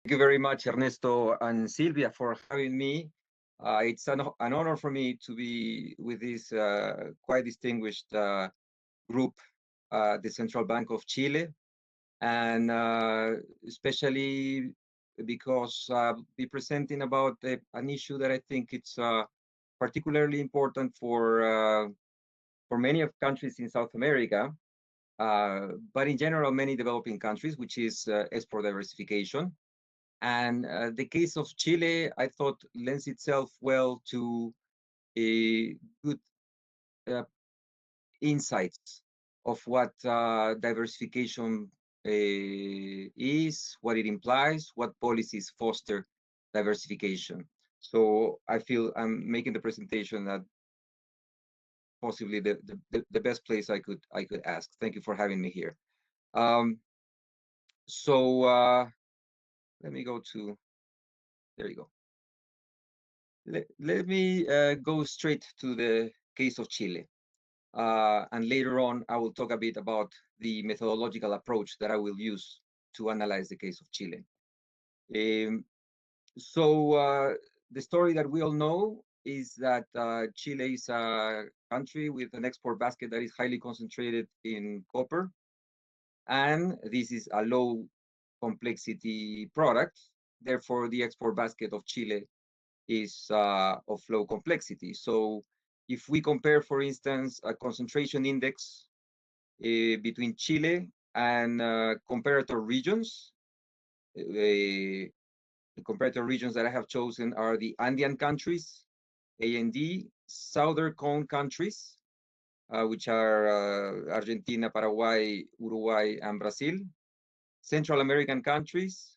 Thank you very much, Ernesto and Silvia, for having me. It's an honor for me to be with this quite distinguished group, the Central Bank of Chile, and especially because be presenting about an issue that I think it's particularly important for many of countries in South America, but in general, many developing countries, which is export diversification. And the case of Chile, I thought, lends itself well to a good uh, insights of what diversification is, what it implies, what policies foster diversification. So I feel I'm making the presentation that possibly the best place I could ask. Thank you for having me here. Um, so let me go to, there you go. Let me go straight to the case of Chile. And later on, I will talk a bit about the methodological approach that I will use to analyze the case of Chile. Um, so the story that we all know is that Chile is a country with an export basket that is highly concentrated in copper. And this is a low complexity product. Therefore, the export basket of Chile is of low complexity. So if we compare, for instance, a concentration index between Chile and comparator regions, the comparator regions that I have chosen are the Andean countries, AND, Southern Cone countries, which are Argentina, Paraguay, Uruguay, and Brazil, Central American countries,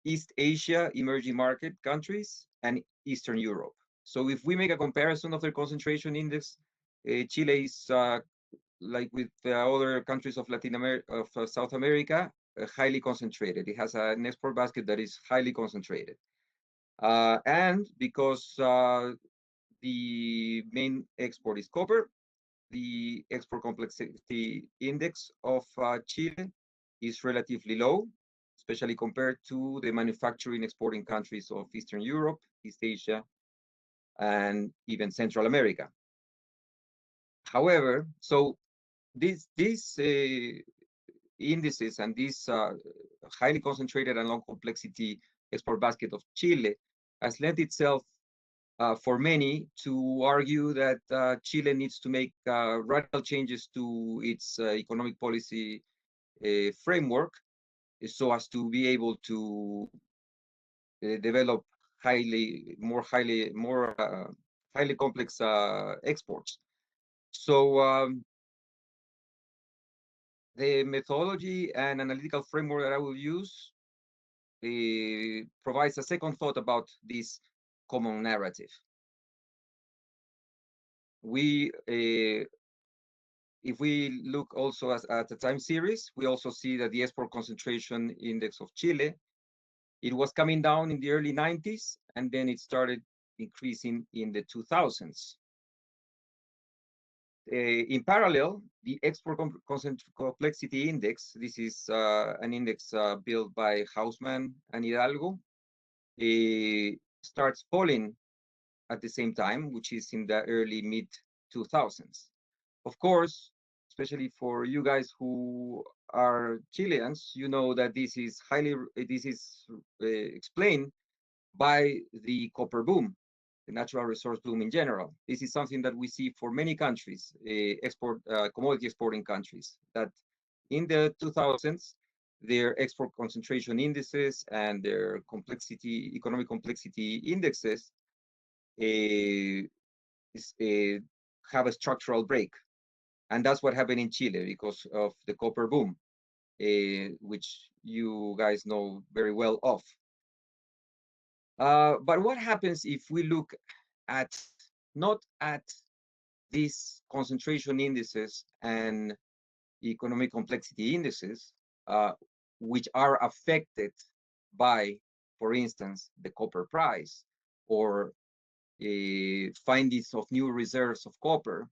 East Asia emerging market countries, and Eastern Europe. So if we make a comparison of their concentration index, Chile is like with other countries of Latin America, of South America, highly concentrated. It has an export basket that is highly concentrated. And because the main export is copper, the export complexity index of Chile is relatively low, especially compared to the manufacturing exporting countries of Eastern Europe, East Asia, and even Central America. However, so these indices and this highly concentrated and low complexity export basket of Chile has lent itself for many to argue that Chile needs to make radical changes to its economic policy framework so as to be able to develop more highly complex exports. So the methodology and analytical framework that I will use provides a second thought about this common narrative. If we look also at the time series, we also see that the export concentration index of Chile, it was coming down in the early 90s, and then it started increasing in the 2000s. In parallel, the export complexity index, this is an index built by Hausman and Hidalgo, starts falling at the same time, which is in the early mid 2000s. Of course, especially for you guys who are Chileans, you know that this is explained by the copper boom, the natural resource boom in general. This is something that we see for many countries, commodity exporting countries, that in the 2000s, their export concentration indices and their economic complexity indexes have a structural break. And that's what happened in Chile because of the copper boom, which you guys know very well of. But what happens if we look at not at these concentration indices and economic complexity indices, which are affected by, for instance, the copper price or findings of new reserves of copper?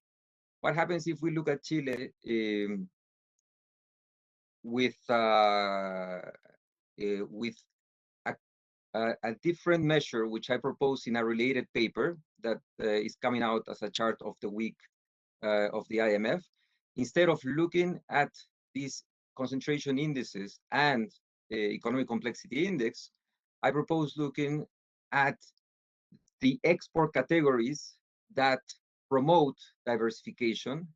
What happens if we look at Chile with a a different measure, which I propose in a related paper that is coming out as a chart of the week of the IMF. Instead of looking at these concentration indices and economic complexity index, I propose looking at the export categories that promote diversification,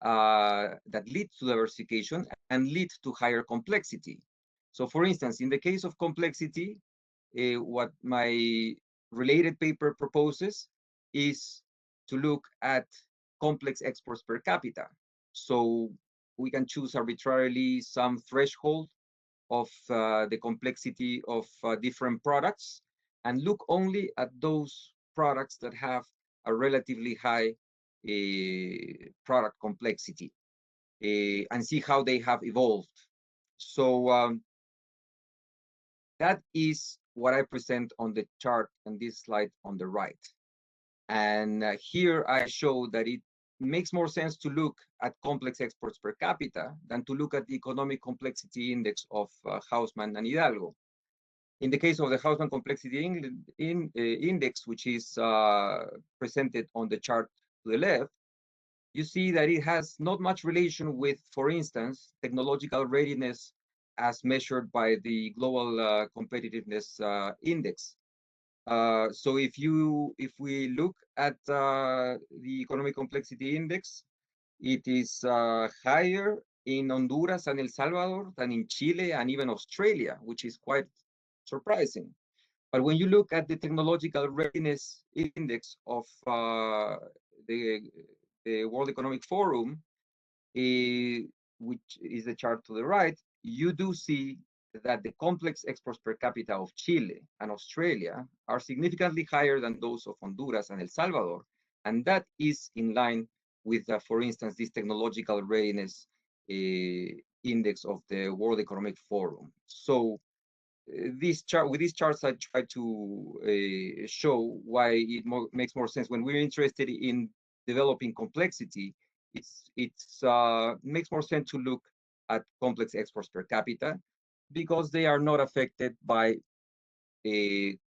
that lead to diversification and lead to higher complexity. So for instance, in the case of complexity, what my related paper proposes is to look at complex exports per capita. So we can choose arbitrarily some threshold of the complexity of different products and look only at those products that have a relatively high product complexity and see how they have evolved. So that is what I present on the chart on this slide on the right. And here I show that it makes more sense to look at complex exports per capita than to look at the economic complexity index of Hausman and Hidalgo. In the case of the Hausman complexity index, which is presented on the chart to the left, you see that it has not much relation with, for instance, technological readiness as measured by the Global Competitiveness Index. So if we look at the economic complexity index, it is higher in Honduras and El Salvador than in Chile and even Australia, which is quite surprising. But when you look at the technological readiness index of the World Economic Forum, which is the chart to the right, you do see that the complex exports per capita of Chile and Australia are significantly higher than those of Honduras and El Salvador. And that is in line with, for instance, this technological readiness index of the World Economic Forum. So with these charts, I try to show why it makes more sense when we're interested in developing complexity. It makes more sense to look at complex exports per capita because they are not affected by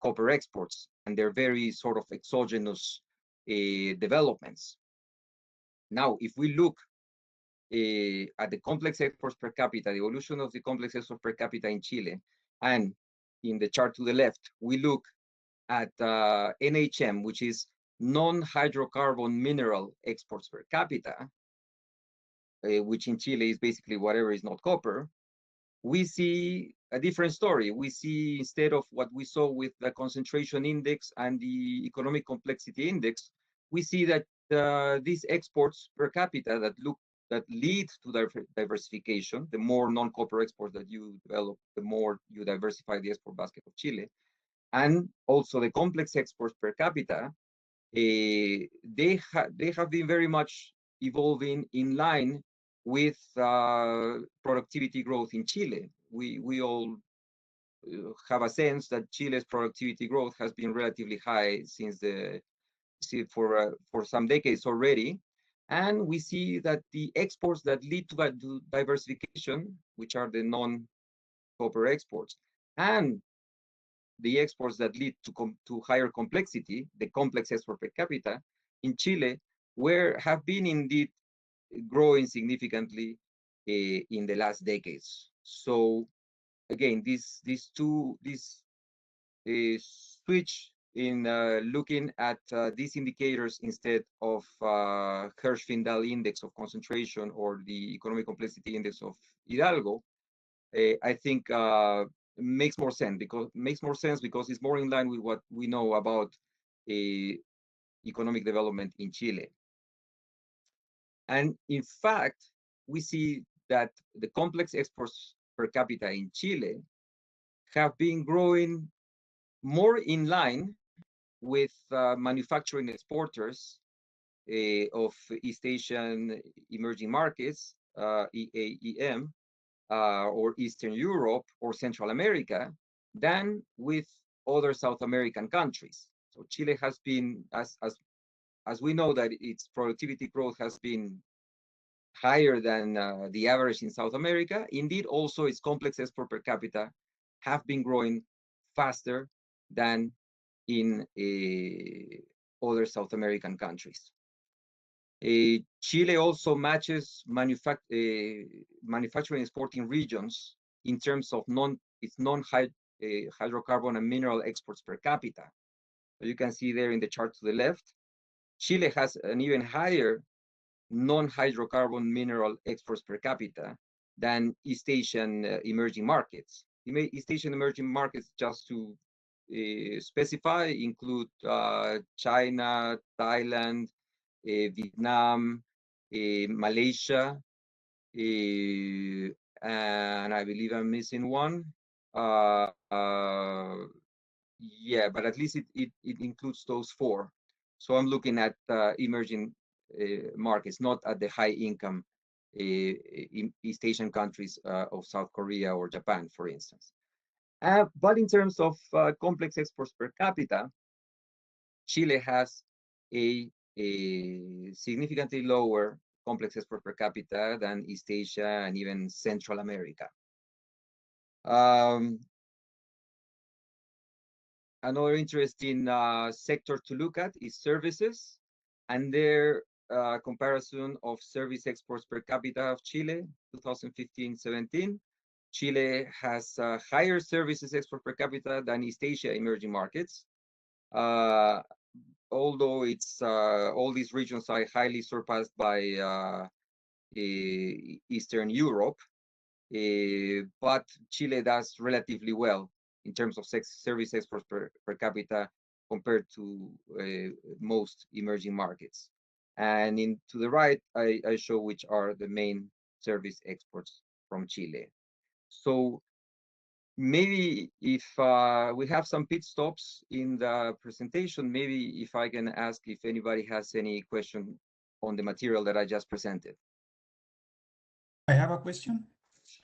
copper exports, and they're very sort of exogenous developments. Now, if we look at the complex exports per capita, the evolution of the complex exports per capita in Chile, and in the chart to the left, we look at NHM, which is non-hydrocarbon mineral exports per capita, which in Chile is basically whatever is not copper, we see a different story. We see, instead of what we saw with the concentration index and the economic complexity index, we see that these exports per capita that lead to diversification, the more non-copper exports that you develop, the more you diversify the export basket of Chile, and also the complex exports per capita, they have been very much evolving in line with productivity growth in Chile. We all have a sense that Chile's productivity growth has been relatively high for some decades already. And we see that the exports that lead to diversification, which are the non-copper exports, and the exports that lead to higher complexity, the complex export per capita, in Chile, have been indeed growing significantly in the last decades. So again, this switch in looking at these indicators instead of Hirschfeld index of concentration or the economic complexity index of Hidalgo, I think makes more sense because it's more in line with what we know about economic development in Chile. And in fact, we see that the complex exports per capita in Chile have been growing more in line with manufacturing exporters of East Asian emerging markets, EAEM, or Eastern Europe or Central America than with other South American countries. So Chile has been, as we know, that its productivity growth has been higher than the average in South America. Indeed, also its complex export per capita have been growing faster than in other South American countries. Chile also matches manufacturing exporting regions in terms of its non-hydrocarbon and mineral exports per capita. As you can see there in the chart to the left, Chile has an even higher non-hydrocarbon mineral exports per capita than East Asian emerging markets. East Asian emerging markets, just to specify, include China, Thailand, Vietnam, Malaysia, and I believe I'm missing one. Yeah, but at least it includes those four. So I'm looking at emerging markets, not at the high income East Asian countries of South Korea or Japan, for instance. But in terms of complex exports per capita, Chile has a significantly lower complex export per capita than East Asia and even Central America. Another interesting sector to look at is services, and their comparison of service exports per capita of Chile, 2015-17. Chile has higher services export per capita than East Asia emerging markets. Although it's all these regions are highly surpassed by Eastern Europe, but Chile does relatively well in terms of service exports per capita compared to most emerging markets. And to the right, I show which are the main service exports from Chile. So maybe if we have some pit stops in the presentation, maybe if I can ask if anybody has any question on the material that I just presented. I have a question.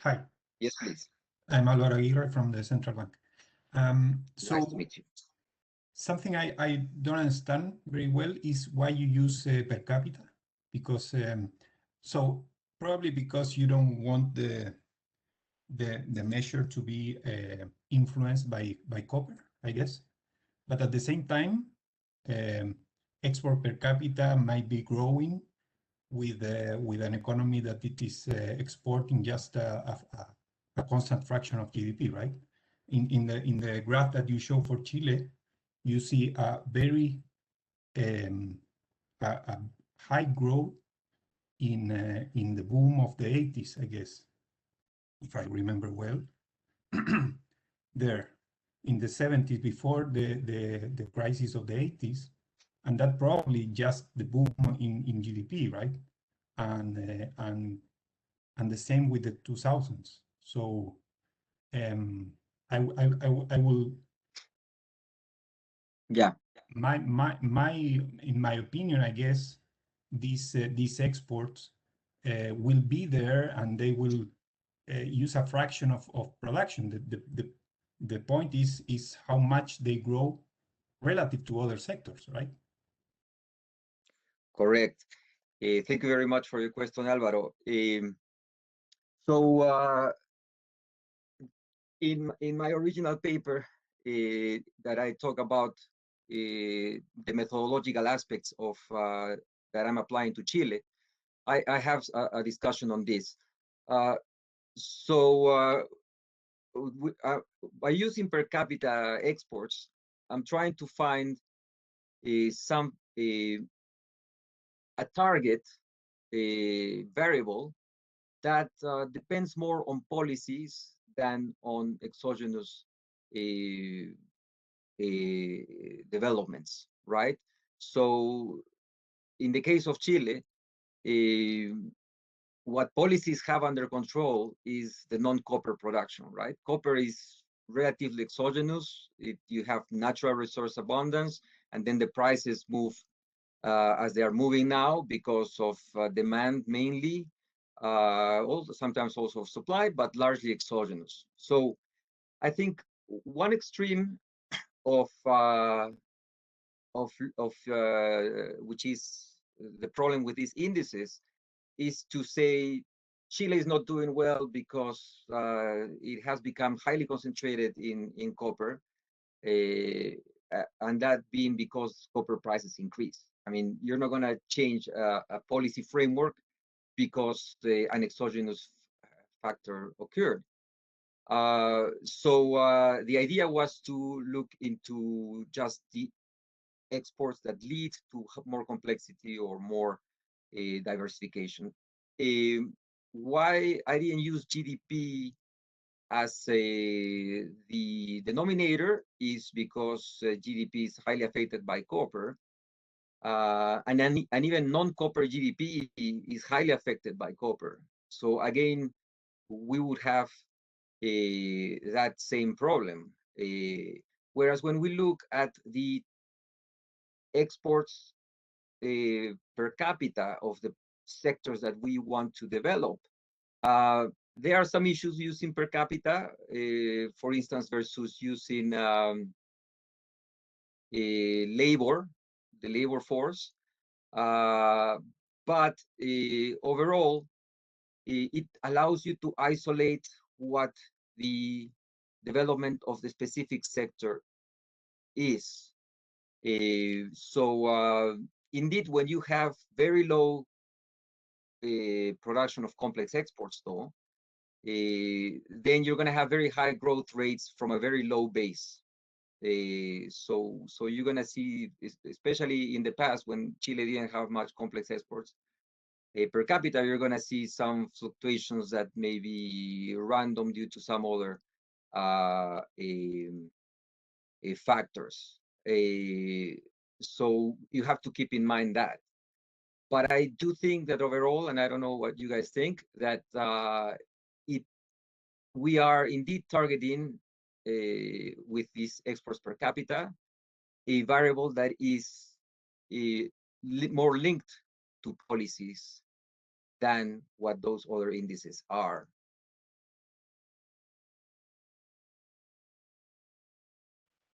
Hi. Yes, please. I'm Álvaro Aguirre from the Central Bank. Nice to meet you. Something I don't understand very well is why you use per capita, because so probably because you don't want the measure to be influenced by copper, I guess. But at the same time, export per capita might be growing with an economy that it is exporting just a constant fraction of GDP, right? In the graph that you show for Chile, you see a very a high growth in the boom of the 80s, I guess, if I remember well. There, in the 70s, before the crisis of the 80s, and that probably just the boom in GDP, right? And the same with the 2000s. So I will. Yeah. In my opinion, I guess these exports will be there, and they will use a fraction of production. The point is how much they grow relative to other sectors, right? Correct. Thank you very much for your question, Alvaro. So in my original paper that I talk about the methodological aspects of that I'm applying to Chile, I have a discussion on this. By using per capita exports, I'm trying to find a target variable that depends more on policies than on exogenous developments, right? So in the case of Chile, what policies have under control is the non-copper production, right? Copper is relatively exogenous. You have natural resource abundance, and then the prices move as they are moving now because of demand mainly, also sometimes also supply, but largely exogenous. So I think one extreme of which is the problem with these indices is to say Chile is not doing well because it has become highly concentrated in copper, and that being because copper prices increase. I mean, you're not going to change a policy framework because an exogenous factor occurred. So the idea was to look into just the exports that lead to more complexity or more diversification. Why I didn't use GDP as the denominator is because GDP is highly affected by copper, and even non-copper GDP is highly affected by copper. So again, we would have that same problem. Whereas when we look at the exports per capita of the sectors that we want to develop, there are some issues using per capita, for instance, versus using labor, the labor force. But overall, it allows you to isolate what the development of the specific sector is. So indeed, when you have very low production of complex exports, though, then you're going to have very high growth rates from a very low base. So you're going to see, especially in the past when Chile didn't have much complex exports, per capita, you're going to see some fluctuations that may be random due to some other factors. So you have to keep in mind that. But I do think that overall, and I don't know what you guys think, that we are indeed targeting with these exports per capita a variable that is more linked to policies than what those other indices are.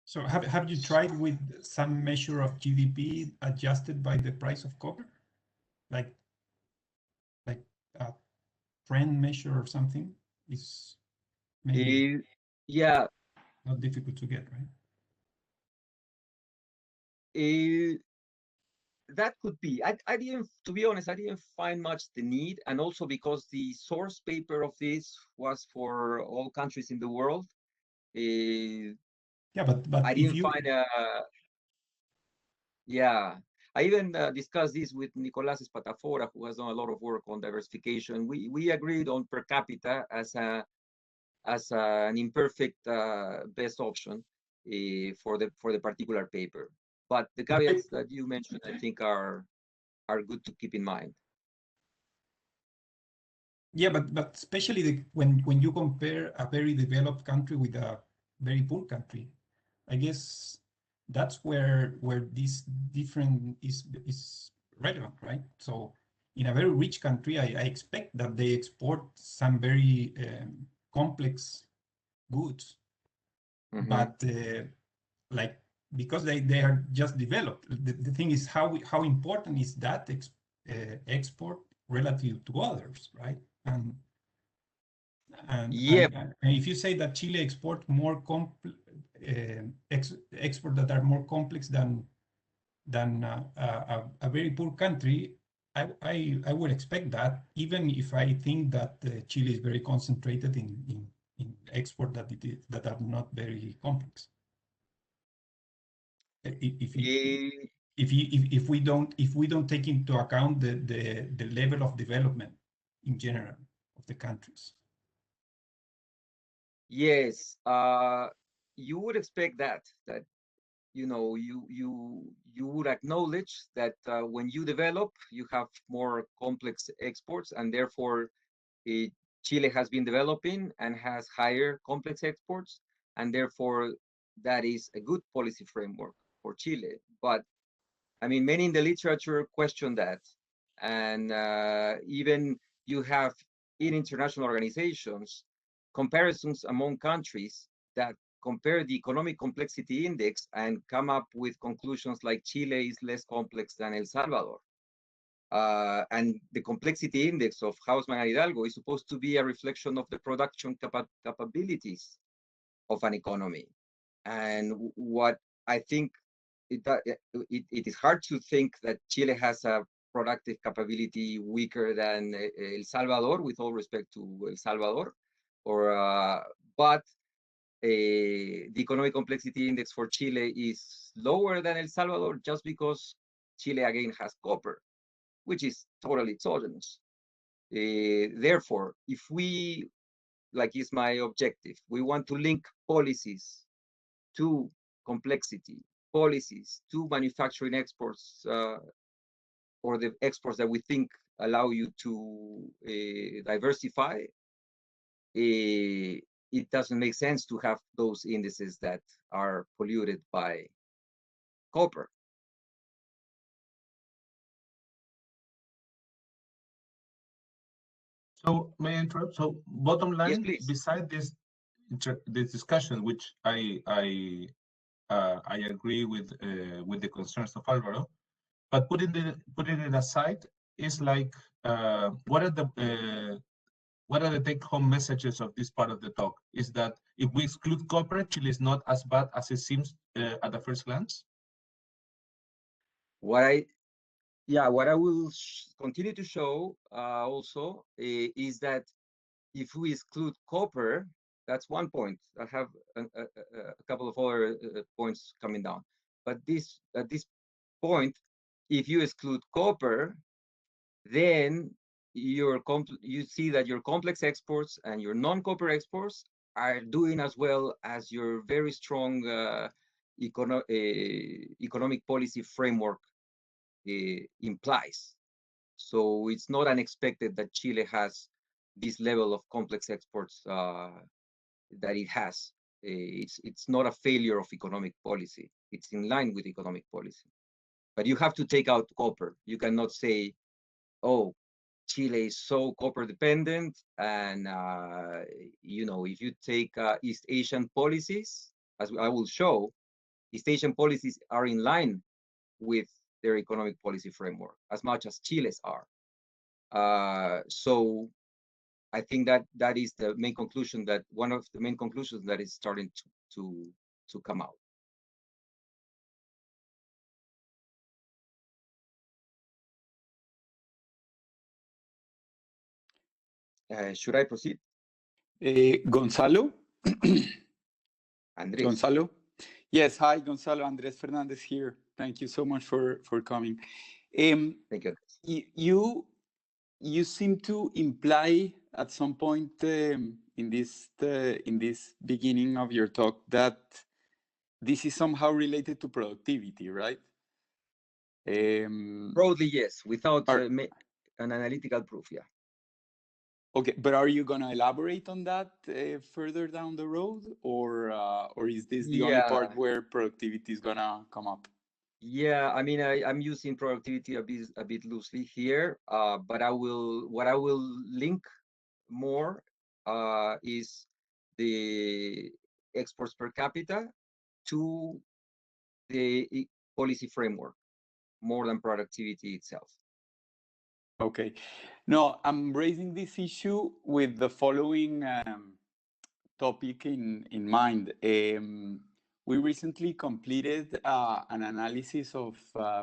So have you tried with some measure of GDP adjusted by the price of copper? Like a trend measure or something is maybe yeah, not difficult to get, right? That could be. I didn't, to be honest, I didn't find much the need, and also because the source paper of this was for all countries in the world. Yeah, but I if didn't you find yeah. I even discussed this with Nicolás Espatafora, who has done a lot of work on diversification. We agreed on per capita as an imperfect best option for the particular paper. But the caveats that you mentioned, I think, are good to keep in mind. yeah, but especially when you compare a very developed country with a very poor country, I guess that's where this different is relevant, right? So in a very rich country, I expect that they export some very complex goods, but like because they are just developed. The thing is how important is that export relative to others, right? Yeah, And if you say that Chile export more export that are more complex than a very poor country, I would expect that, even if I think that Chile is very concentrated in export that are not very complex. If we don't take into account the level of development in general of the countries. yes, you would expect that you know you would acknowledge that when you develop, you have more complex exports, and therefore Chile has been developing and has higher complex exports, and therefore that is a good policy framework for Chile. But I mean, many in the literature question that, and even you have in international organizations comparisons among countries that compare the economic complexity index and come up with conclusions like Chile is less complex than El Salvador. And the complexity index of Hausman and Hidalgo is supposed to be a reflection of the production capabilities of an economy. And what I think it is hard to think that Chile has a productive capability weaker than El Salvador, with all respect to El Salvador, but the economic complexity index for Chile is lower than El Salvador just because Chile again has copper, which is totally exogenous. Therefore, if we, like is my objective, we want to link policies to complexity, policies to manufacturing exports, or the exports that we think allow you to diversify, it doesn't make sense to have those indices that are polluted by copper. So may I interrupt? So bottom Yes, line, please. beside this discussion, which I agree with the concerns of Alvaro, but putting it aside, is like what are the take-home messages of this part of the talk? Is that if we exclude copper, Chile is not as bad as it seems at the first glance? What I will continue to show also is that if we exclude copper, that's one point. I have a couple of other points coming down. But at this point, if you exclude copper, then you see that your complex exports and your non-copper exports are doing as well as your very strong economic policy framework implies. So it's not unexpected that Chile has this level of complex exports that it has. It's not a failure of economic policy. It's in line with economic policy. But you have to take out copper. You cannot say, oh, Chile is so copper dependent, and if you take East Asian policies, as I will show, East Asian policies are in line with their economic policy framework as much as Chile's are. So I think that is the main conclusion, that one of the main conclusions that is starting to come out. Should I proceed? Gonzalo? Andres. Gonzalo? Yes, hi, Gonzalo. Andres Fernandez here. Thank you so much for coming. Thank you. You seem to imply at some point in this beginning of your talk that this is somehow related to productivity, right? Broadly, yes, without an analytical proof, yeah. Okay, but are you going to elaborate on that further down the road, or is this the only part where productivity is going to come up? Yeah, I mean, I'm using productivity a bit loosely here, but what I will link more is the exports per capita to the policy framework more than productivity itself. Okay. No, I'm raising this issue with the following topic in mind. We recently completed an analysis of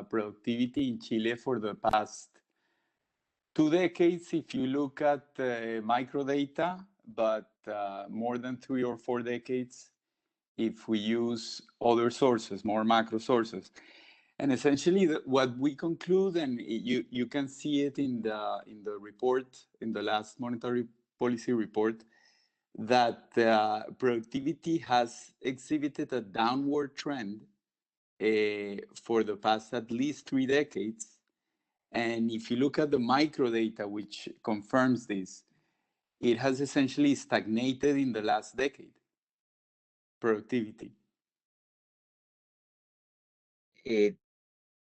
productivity in Chile for the past 2 decades. If you look at microdata, but more than 3 or 4 decades if we use other sources, more macro sources. And essentially, what we conclude, and you can see it in the report, in the last monetary policy report, that productivity has exhibited a downward trend for the past at least 3 decades. And if you look at the microdata, which confirms this, it has essentially stagnated in the last decade, productivity.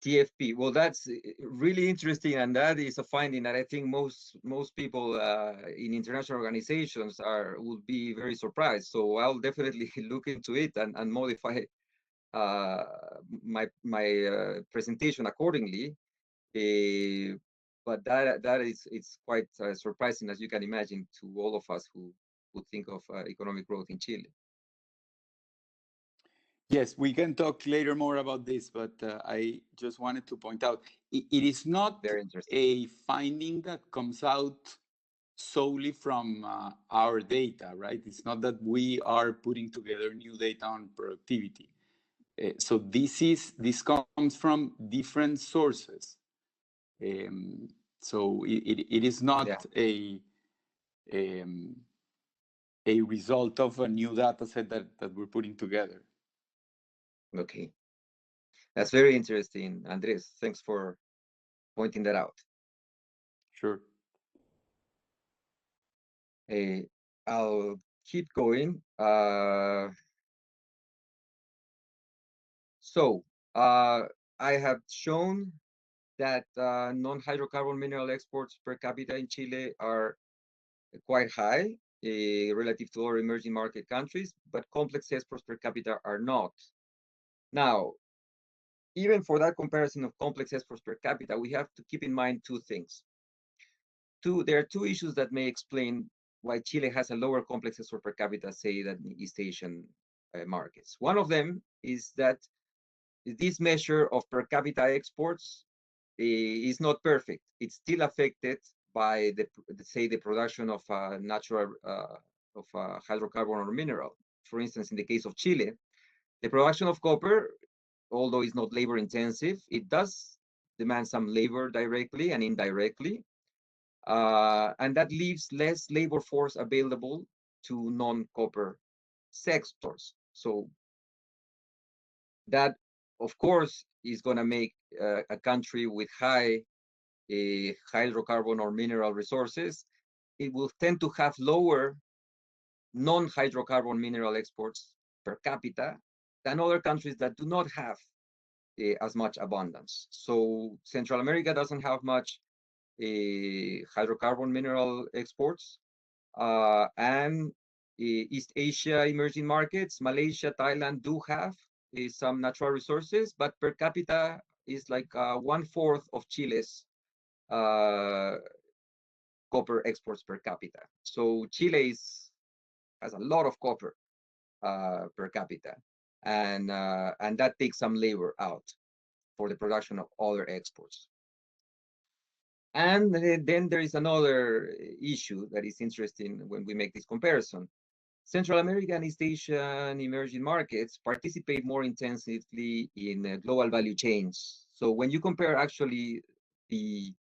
TFP. Well, that's really interesting, and that is a finding that I think most people in international organizations would be very surprised. So I'll definitely look into it and modify my presentation accordingly. But it's quite surprising, as you can imagine, to all of us who would think of economic growth in Chile. Yes, we can talk later more about this, but I just wanted to point out it is not Very interesting. a finding that comes out solely from our data, right? It's not that we are putting together new data on productivity. So this comes from different sources. So it is not a result of a new data set that we're putting together. Okay. That's very interesting, Andres. Thanks for pointing that out. Sure. I'll keep going. So I have shown that non-hydrocarbon mineral exports per capita in Chile are quite high relative to other emerging market countries, but complex exports per capita are not. Now, even for that comparison of complex exports per capita, we have to keep in mind two things. There are two issues that may explain why Chile has a lower complex export per capita, say, than East Asian markets. One of them is that this measure of per capita exports is not perfect. It's still affected by the production of natural hydrocarbon or mineral. For instance, in the case of Chile, the production of copper, although it's not labor intensive, it does demand some labor directly and indirectly, and that leaves less labor force available to non-copper sectors. So that, of course, is going to make a country with high hydrocarbon or mineral resources, it will tend to have lower non-hydrocarbon mineral exports per capita than other countries that do not have as much abundance. So Central America doesn't have much hydrocarbon mineral exports, and East Asia emerging markets, Malaysia, Thailand do have some natural resources, but per capita is like 1/4 of Chile's copper exports per capita. So Chile has a lot of copper per capita, and that takes some labor out for the production of other exports. And then there is another issue that is interesting when we make this comparison. Central America and East Asian emerging markets participate more intensively in global value chains. So when you compare actually the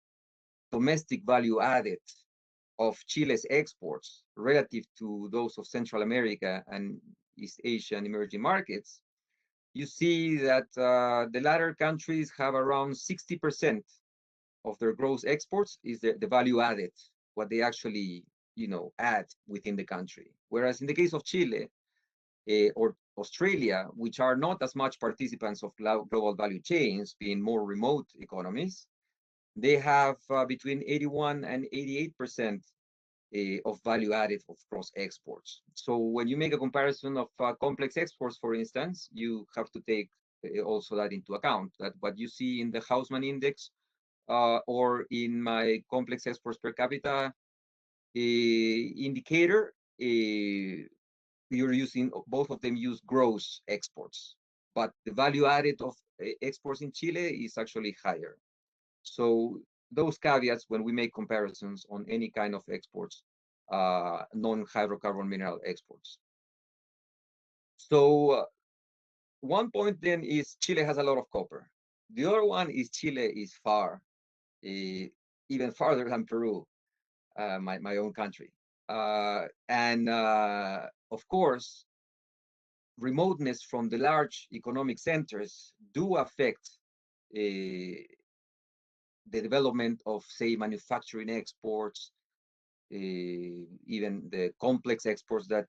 domestic value added of Chile's exports relative to those of Central America and East Asian emerging markets, you see that the latter countries have around 60% of their gross exports is the value added, what they actually add within the country. Whereas in the case of Chile or Australia, which are not as much participants of global value chains, being more remote economies, they have between 81 and 88% of value added of gross exports. So when you make a comparison of complex exports, for instance, you have to take also that into account, that what you see in the Hausmann index or in my complex exports per capita indicator, you're using, both of them use gross exports, but the value added of exports in Chile is actually higher. So those caveats when we make comparisons on any kind of exports, non-hydrocarbon mineral exports. So one point then is Chile has a lot of copper. The other one is Chile is far, even farther than Peru, my own country. And of course, remoteness from the large economic centers do affect the development of, say, manufacturing exports, even the complex exports that,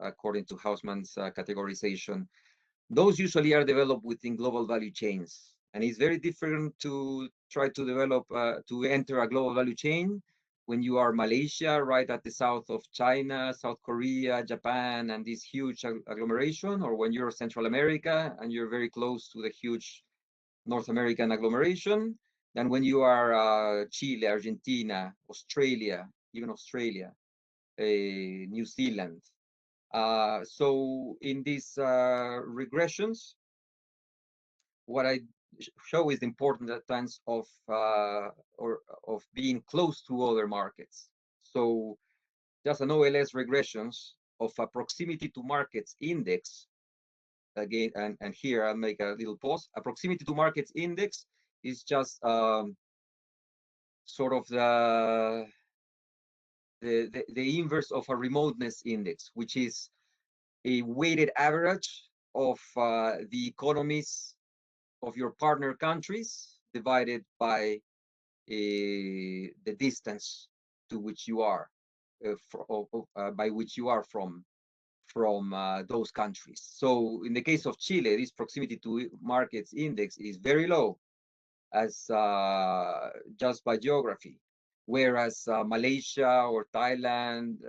according to Hausmann's categorization, those usually are developed within global value chains. And it's very different to try to develop, to enter a global value chain when you are Malaysia, right at the south of China, South Korea, Japan, and this huge agglomeration, or when you're Central America and you're very close to the huge North American agglomeration, than when you are Chile, Argentina, Australia, even Australia, New Zealand, So in these regressions, what I show is the importance of being close to other markets. So just an OLS regressions of a proximity to markets index. Again, and here I'll make a little pause. A proximity to markets index is just sort of the inverse of a remoteness index, which is a weighted average of the economies of your partner countries divided by the distance to which you are by which you are from those countries. So in the case of Chile, this proximity to markets index is very low, as just by geography, whereas Malaysia or Thailand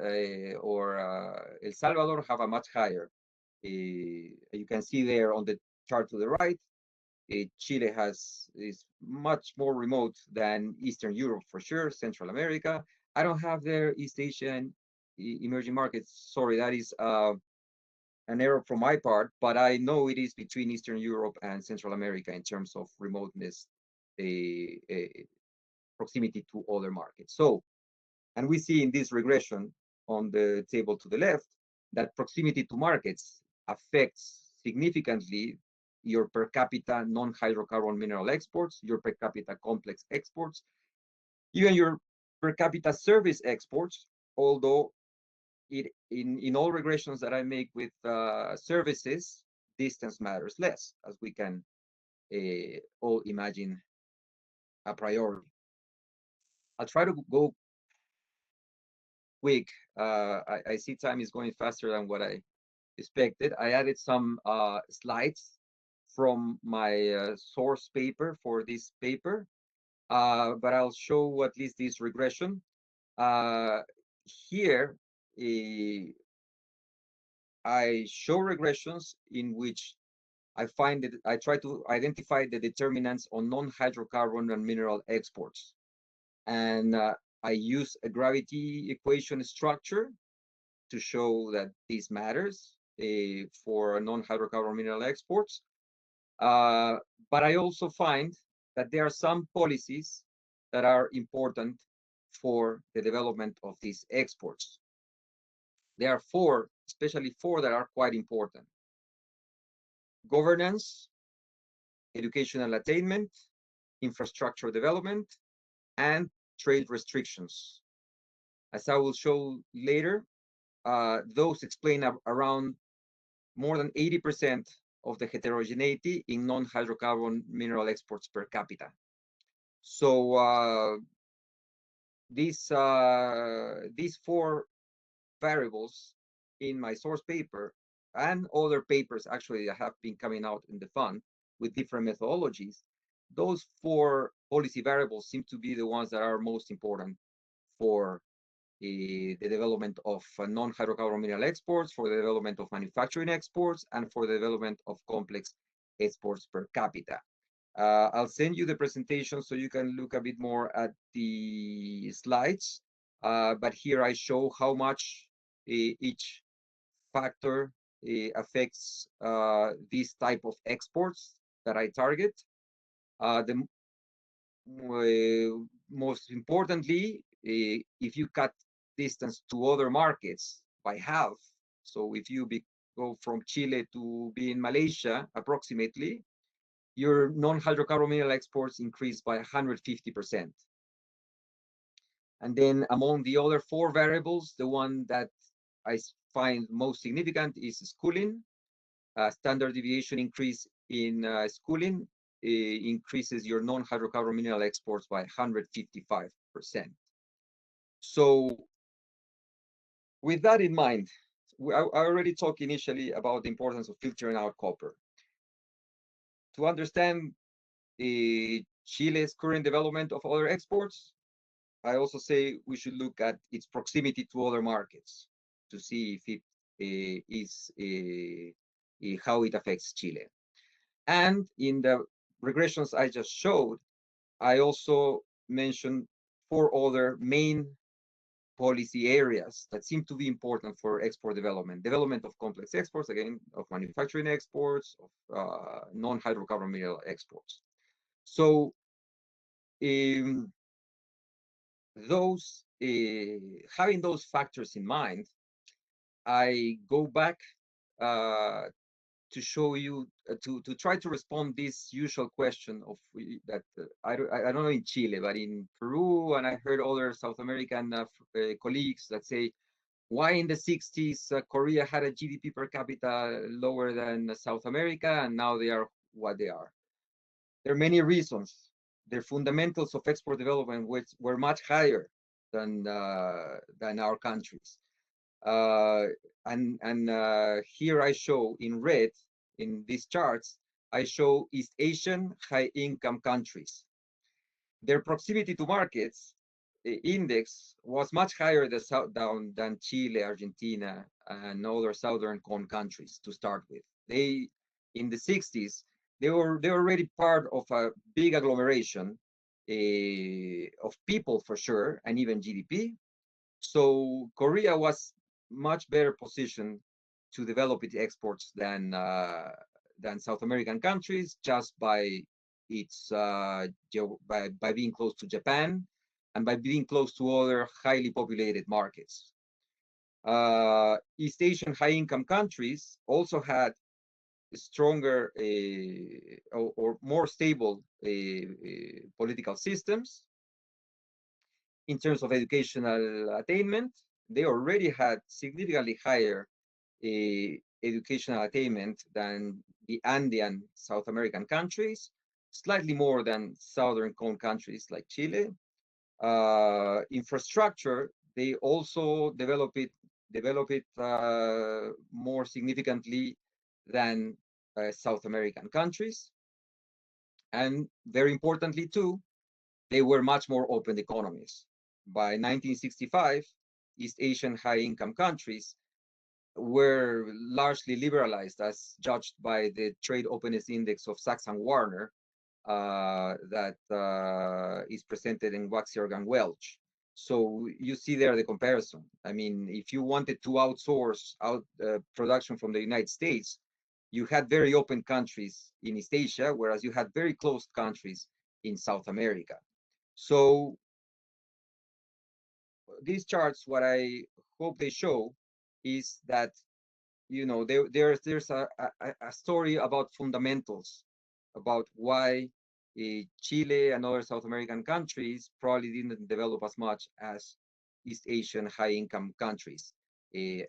or El Salvador have a much higher. You can see there on the chart to the right, Chile is much more remote than Eastern Europe for sure, Central America. I don't have there East Asian emerging markets. Sorry, that is an error from my part, but I know it is between Eastern Europe and Central America in terms of remoteness, proximity to other markets. So, and we see in this regression on the table to the left that proximity to markets affects significantly your per capita non-hydrocarbon mineral exports, your per capita complex exports, even your per capita service exports, although in all regressions that I make with services, distance matters less, as we can all imagine a priori. I'll try to go quick. I see time is going faster than what I expected. I added some slides from my source paper for this paper, but I'll show at least this regression. Here, I show regressions in which I try to identify the determinants on non-hydrocarbon and mineral exports. And I use a gravity equation structure to show that this matters for non-hydrocarbon mineral exports. But I also find that there are some policies that are important for the development of these exports. There are four, especially four, that are quite important: governance, educational attainment, infrastructure development, and trade restrictions. As I will show later, those explain around more than 80% of the heterogeneity in non-hydrocarbon mineral exports per capita. So these four variables in my source paper and other papers actually that have been coming out in the fund with different methodologies, those four policy variables seem to be the ones that are most important for the development of non-hydrocarbon mineral exports, for the development of manufacturing exports, and for the development of complex exports per capita. I'll send you the presentation so you can look a bit more at the slides. But here I show how much each factor affects this type of exports that I target. Most importantly, if you cut distance to other markets by half, so if you go from Chile to be in Malaysia, approximately, your non-hydrocarbon mineral exports increase by 150%. And then among the other four variables, the one that I find most significant is schooling. Standard deviation increase in schooling increases your non-hydrocarbon mineral exports by 155%. So with that in mind, I already talked initially about the importance of filtering out copper. To understand Chile's current development of other exports, I also say we should look at its proximity to other markets to see if it is how it affects Chile. And in the regressions I just showed, I also mentioned four other main policy areas that seem to be important for export development. Development of complex exports, again, of manufacturing exports, of non-hydrocarbon mineral exports. So those having those factors in mind, I go back to show you to try to respond this usual question of that I don't know in Chile, but in Peru, and I heard other South American colleagues that say, why in the 60s Korea had a GDP per capita lower than South America, and now they are what they are. There are many reasons. The fundamentals of export development were much higher than our countries. Here I show in red, in these charts, I show East Asian high-income countries. Their proximity to markets index was much higher than Chile, Argentina, and other southern cone countries to start with. They, in the 60s, they were already part of a big agglomeration of people for sure, and even GDP. So Korea was much better positioned to develop its exports than South American countries, just by its by being close to Japan and by being close to other highly populated markets. East Asian high-income countries also had stronger or more stable political systems. In terms of educational attainment, they already had significantly higher educational attainment than the Andean South American countries, slightly more than southern cone countries like Chile. Infrastructure, they also develop it more significantly than South American countries. And very importantly too, they were much more open economies. By 1965, East Asian high-income countries were largely liberalized, as judged by the Trade Openness Index of Sachs and Warner that is presented in Waxiorg and Welch. So you see there the comparison. I mean, if you wanted to outsource production from the United States, you had very open countries in East Asia, whereas you had very closed countries in South America. So these charts, what I hope they show is that, you know, there's a story about fundamentals, about why Chile and other South American countries probably didn't develop as much as East Asian high-income countries, and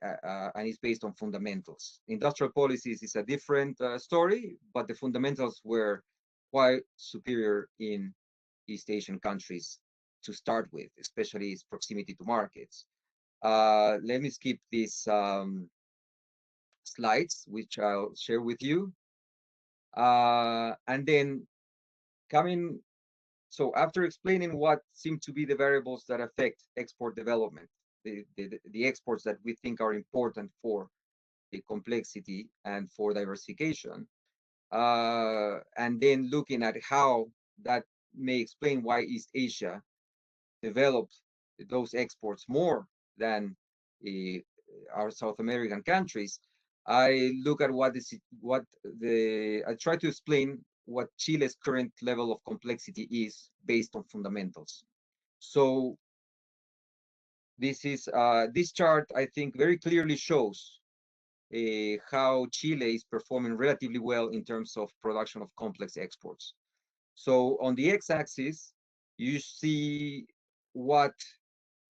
it's based on fundamentals. Industrial policies is a different story, but the fundamentals were quite superior in East Asian countries to start with, especially its proximity to markets. Let me skip these slides, which I'll share with you. And then so after explaining what seem to be the variables that affect export development, the exports that we think are important for the complexity and for diversification, and then looking at how that may explain why East Asia developed those exports more than our South American countries, I look at I try to explain what Chile's current level of complexity is based on fundamentals. So this chart, I think, very clearly shows how Chile is performing relatively well in terms of production of complex exports. So on the x-axis, you see what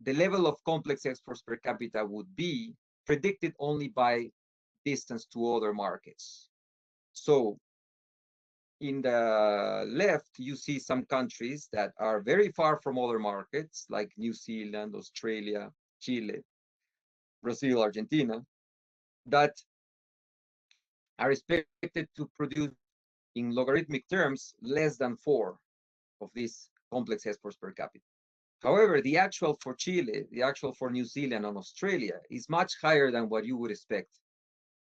the level of complex exports per capita would be predicted only by distance to other markets. So in the left, you see some countries that are very far from other markets, like New Zealand, Australia, Chile, Brazil, Argentina, that are expected to produce in logarithmic terms less than 4 of these complex exports per capita. However, the actual for Chile, the actual for New Zealand and Australia is much higher than what you would expect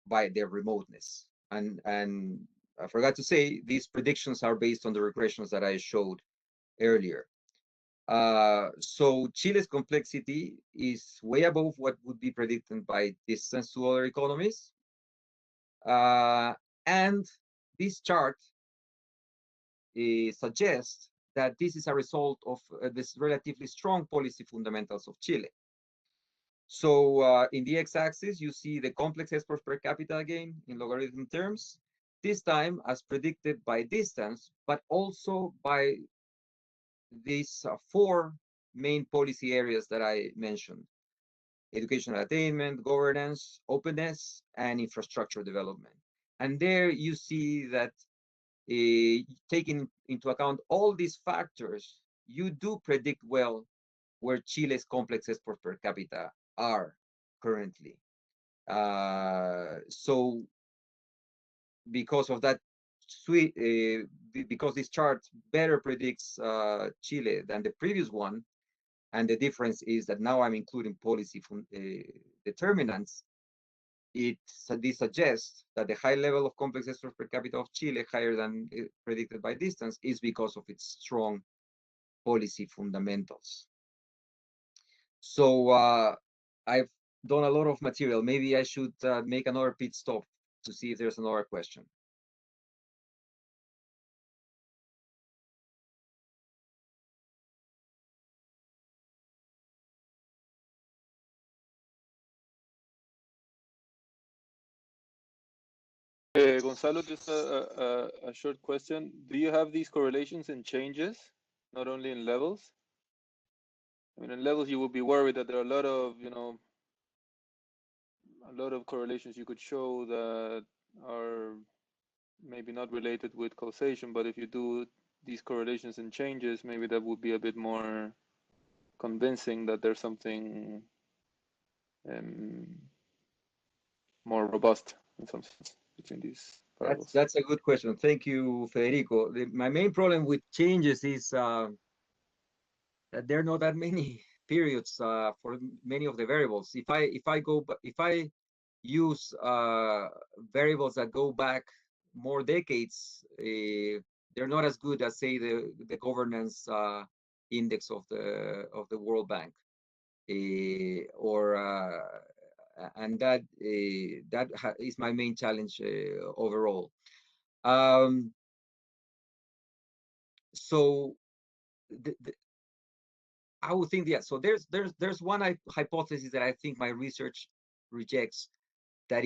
by their remoteness. And I forgot to say, these predictions are based on the regressions that I showed earlier. So Chile's complexity is way above what would be predicted by distance to other economies. And this chart suggests that this is a result of this relatively strong policy fundamentals of Chile. So in the x-axis, you see the complex exports per capita again in logarithm terms, this time as predicted by distance, but also by these four main policy areas that I mentioned: educational attainment, governance, openness, and infrastructure development. And there you see that taking into account all these factors, you do predict well where Chile's complex exports per capita are currently. So because of that, because this chart better predicts Chile than the previous one, and the difference is that now I'm including policy from determinants, this suggests that the high level of complex exports per capita of Chile, higher than predicted by distance, is because of its strong policy fundamentals. So I've done a lot of material. Maybe I should make another pit stop to see if there's another question. Gonzalo, just a short question. Do you have these correlations and changes, not only in levels? I mean, in levels, you would be worried that there are a lot of, a lot of correlations you could show that are maybe not related with causation, but if you do these correlations and changes, maybe that would be a bit more convincing that there's something more robust in some sense between these variables. That's a good question. Thank you, Federico. My main problem with changes is that there are not that many periods for many of the variables. If I use variables that go back more decades, they're not as good as, say, the governance index of the World Bank, and that is my main challenge overall. So I would think, yeah. So there's one hypothesis that I think my research rejects, that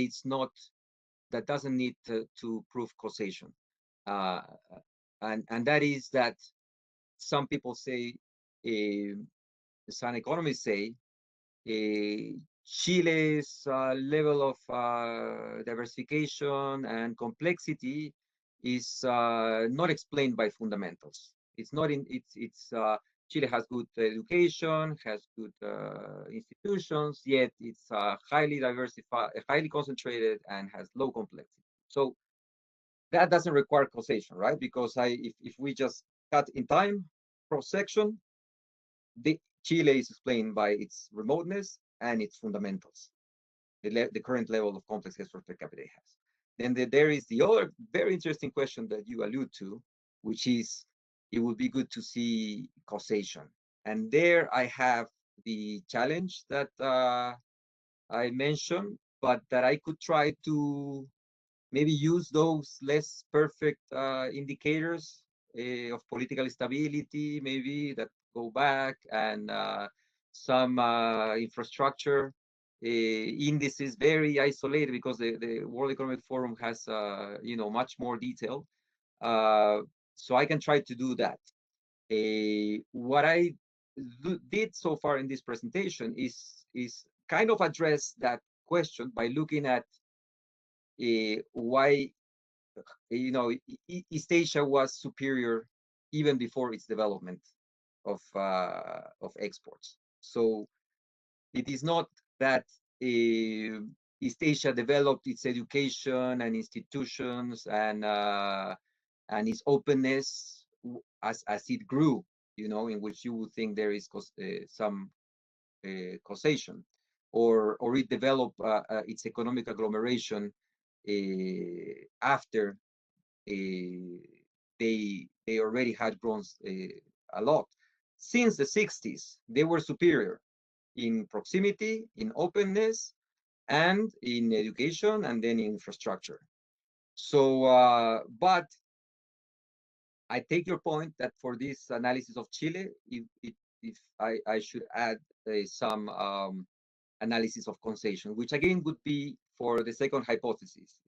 that doesn't need to prove causation, and that is that some people say, some economists say, Chile's level of diversification and complexity is not explained by fundamentals. It's not in it's Chile has good education, has good institutions, yet it's highly diversified, highly concentrated, and has low complexity. So that doesn't require causation, right? Because if we just cut in time, cross-section, Chile is explained by its remoteness and its fundamentals, the current level of complex exports per capita it has. Then there is the other very interesting question that you allude to, which is, it would be good to see causation. And there I have the challenge that I mentioned, but that I could try to maybe use those less perfect indicators of political stability, maybe, that go back, and some infrastructure indices, very isolated, because the World Economic Forum has much more detail. So I can try to do that. What I did so far in this presentation is kind of address that question by looking at why East Asia was superior even before its development of exports. So it is not that East Asia developed its education and institutions and its openness as it grew, in which you would think there is some causation, or it developed its economic agglomeration after they already had grown a lot. since the 60s, they were superior in proximity, in openness, and in education, and then in infrastructure. So, but I take your point that for this analysis of Chile, if I should add some analysis of causation, which again would be for the second hypothesis,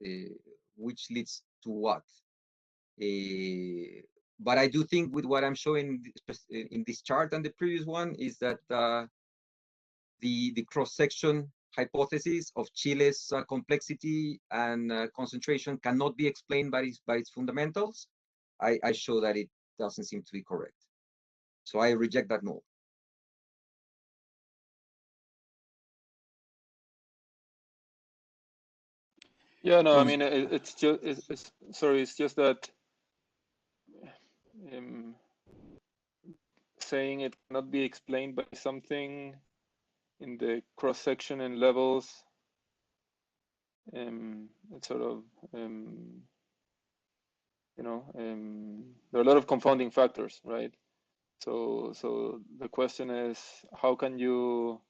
which leads to what? But I do think with what I'm showing in this chart and the previous one is that the cross-section hypothesis of Chile's complexity and concentration cannot be explained by its fundamentals. I show that it doesn't seem to be correct. So I reject that null. Yeah, no, I mean, it's just, sorry, it's just that saying it cannot be explained by something in the cross-section and levels, it's sort of, you know, there are a lot of confounding factors, right? So the question is, how can you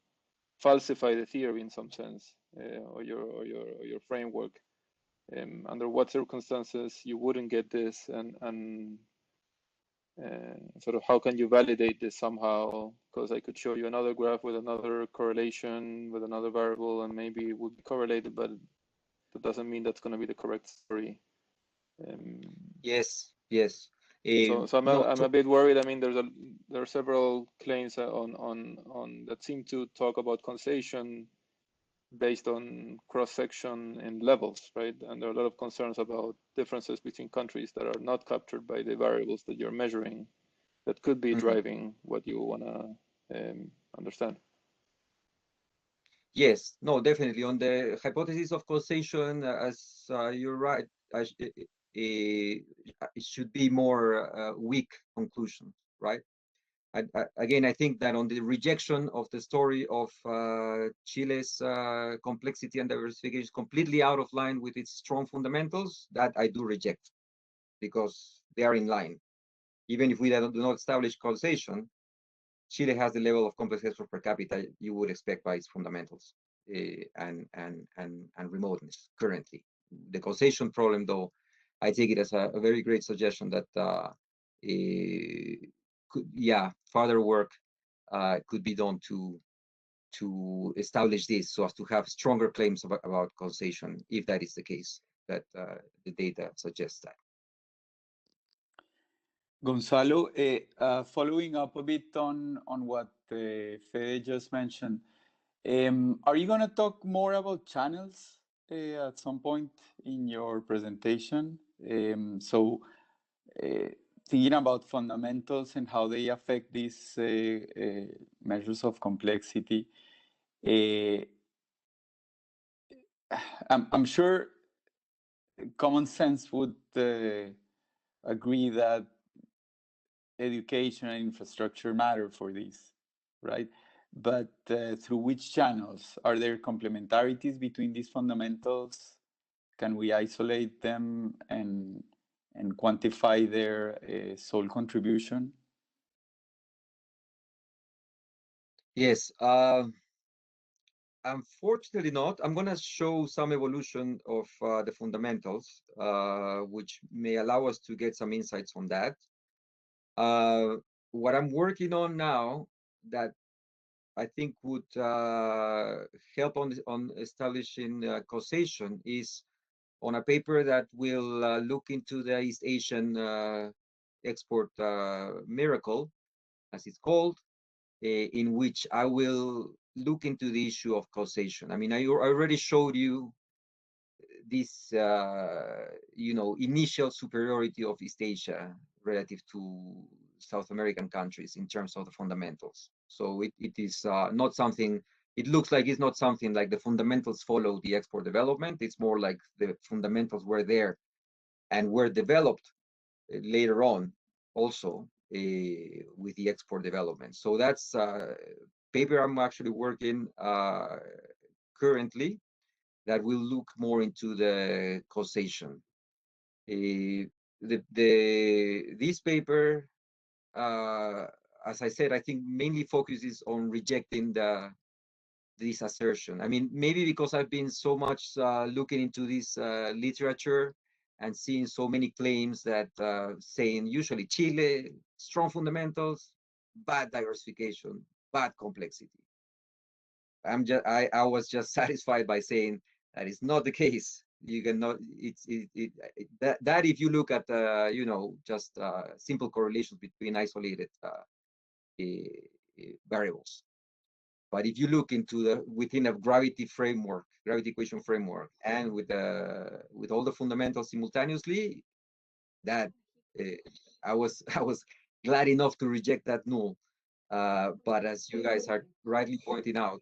falsify the theory in some sense, or your framework? Under what circumstances you wouldn't get this, and sort of how can you validate this somehow? Because I could show you another graph with another correlation with another variable, and maybe it would be correlated, but that doesn't mean that's going to be the correct story. Yes. So I'm a bit worried. I mean, there are several claims on that seem to talk about causation based on cross-section and levels, right? And there are a lot of concerns about differences between countries that are not captured by the variables that you're measuring that could be driving what you want to understand. Yes, no, definitely. On the hypothesis of causation, as you're right, it should be more weak conclusions, right? Again, I think that on the rejection of the story of Chile's complexity and diversification is completely out of line with its strong fundamentals, that I do reject because they are in line. Even if we do not establish causation, Chile has the level of complex export per capita you would expect by its fundamentals and remoteness currently. The causation problem, though, I take it as a very great suggestion that further work could be done to establish this so as to have stronger claims about causation, if that is the case, that the data suggests that. Gonzalo, following up a bit on what Fede just mentioned, are you going to talk more about channels at some point in your presentation? Thinking about fundamentals and how they affect these measures of complexity, I'm sure common sense would agree that education and infrastructure matter for this, right? But through which channels? Are there complementarities between these fundamentals? Can we isolate them and quantify their sole contribution? Yes. Unfortunately not. I'm going to show some evolution of the fundamentals, which may allow us to get some insights on that. What I'm working on now that I think would help on establishing causation is on a paper that will look into the East Asian export miracle, as it's called, in which I will look into the issue of causation. I mean, I already showed you this, initial superiority of East Asia relative to South American countries in terms of the fundamentals. So it is not something, it looks like it's not something like the fundamentals follow the export development. It's more like the fundamentals were there and were developed later on also with the export development. So that's a paper I'm actually working currently that will look more into the causation. This paper, as I said, I think mainly focuses on rejecting this assertion. I mean, maybe because I've been so much looking into this literature and seeing so many claims that saying usually Chile, strong fundamentals, bad diversification, bad complexity. I was just satisfied by saying that is not the case. You cannot, that if you look at, you know, just simple correlations between isolated variables. But if you look into within a gravity equation framework, and with all the fundamentals simultaneously, that I was glad enough to reject that null. But as you guys are rightly pointing out,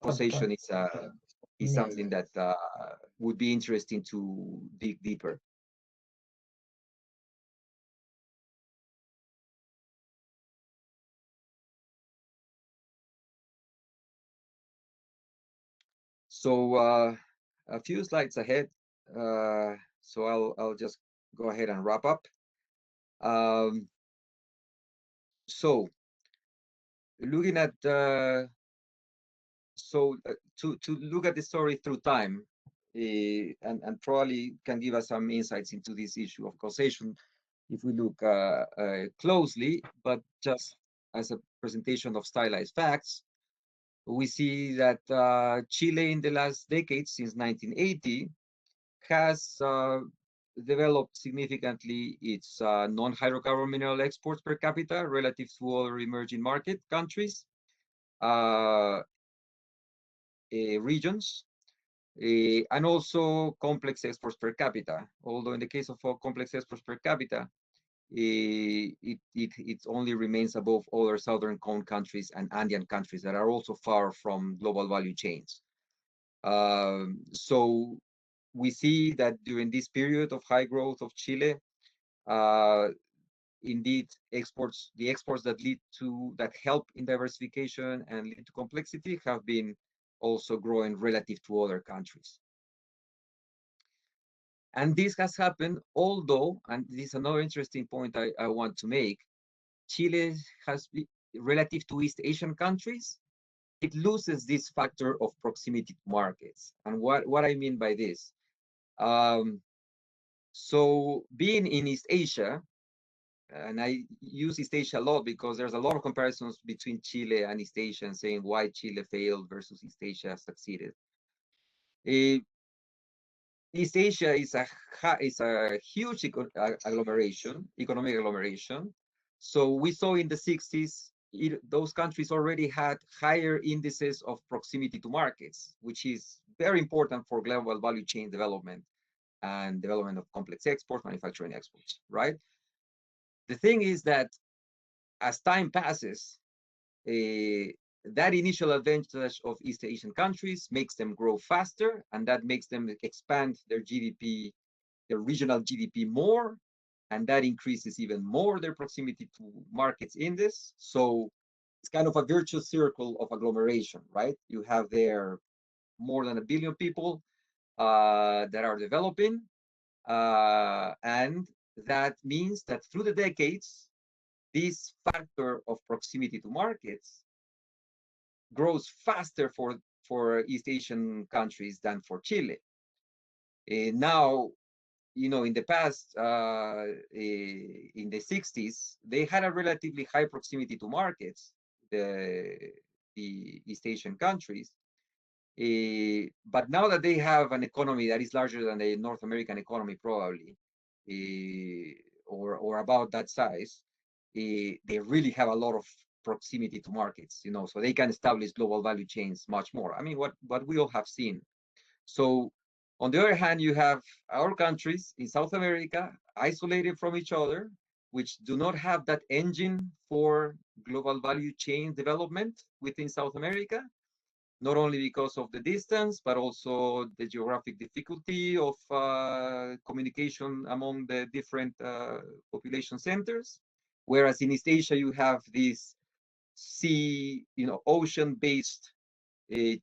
causation is something that would be interesting to dig deeper. So a few slides ahead, so I'll just go ahead and wrap up. So looking at to look at the story through time, and probably can give us some insights into this issue of causation if we look closely, but just as a presentation of stylized facts, we see that Chile in the last decade, since 1980, has developed significantly its non-hydrocarbon mineral exports per capita relative to other emerging market countries, regions, and also complex exports per capita. Although in the case of complex exports per capita, it only remains above other Southern Cone countries and Andean countries that are also far from global value chains. So we see that during this period of high growth of Chile, indeed, the exports that help in diversification and lead to complexity have been also growing relative to other countries. And this has happened, although, and this is another interesting point I want to make, Chile has, relative to East Asian countries, it loses this factor of proximity to markets. And what I mean by this, so being in East Asia, and I use East Asia a lot because there's a lot of comparisons between Chile and East Asia and saying why Chile failed versus East Asia succeeded. East Asia is a huge economic agglomeration. So we saw in the 60s, those countries already had higher indices of proximity to markets, which is very important for global value chain development and development of complex exports, manufacturing exports, right? The thing is that as time passes, that initial advantage of East Asian countries makes them grow faster, and that makes them expand their GDP, their regional GDP more, and that increases even more their proximity to markets in this. So it's kind of a virtuous circle of agglomeration, right? You have there more than 1 billion people that are developing, and that means that through the decades, this factor of proximity to markets grows faster for East Asian countries than for Chile. Now, you know, in the past, in the 60s, they had a relatively high proximity to markets, the East Asian countries. But now that they have an economy that is larger than the North American economy, probably, or about that size, they really have a lot of proximity to markets, you know, so they can establish global value chains much more. I mean, what we all have seen. So on the other hand, you have our countries in South America isolated from each other, which do not have that engine for global value chain development within South America, not only because of the distance, but also the geographic difficulty of communication among the different population centers. Whereas in East Asia, you have this ocean-based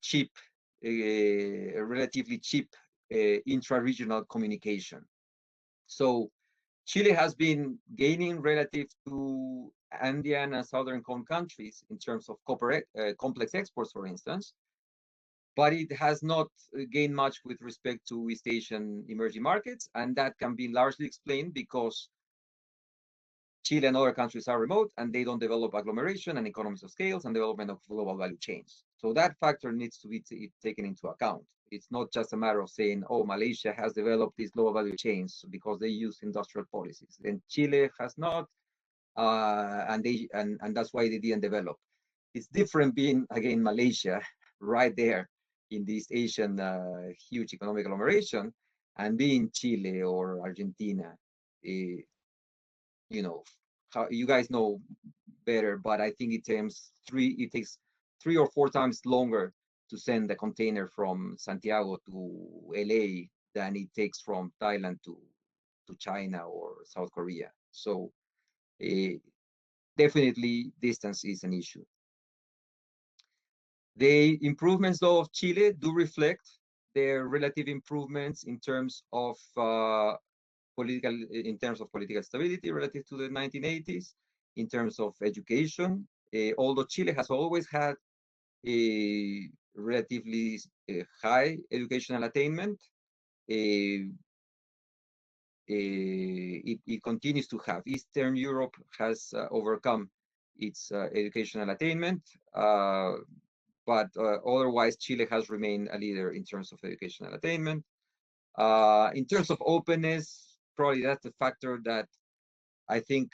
cheap, relatively cheap intra-regional communication. So Chile has been gaining relative to Andean and Southern Cone countries in terms of complex exports, for instance, but it has not gained much with respect to East Asian emerging markets, and that can be largely explained because Chile and other countries are remote and they don't develop agglomeration and economies of scales and development of global value chains. So that factor needs to be taken into account. It's not just a matter of saying, oh, Malaysia has developed these global value chains because they use industrial policies. Then Chile has not, and that's why they didn't develop. It's different being, again, Malaysia, right there in this Asian huge economic agglomeration, and being Chile or Argentina. You know, how you guys know better, but I think it takes 3 or 4 times longer to send a container from Santiago to LA than it takes from Thailand to China or South Korea. So definitely distance is an issue. The improvements, though, of Chile do reflect their relative improvements in terms of political stability relative to the 1980s, in terms of education. Although Chile has always had a relatively high educational attainment, it continues to have. Eastern Europe has overcome its educational attainment, but otherwise Chile has remained a leader in terms of educational attainment. In terms of openness, probably that's the factor that I think,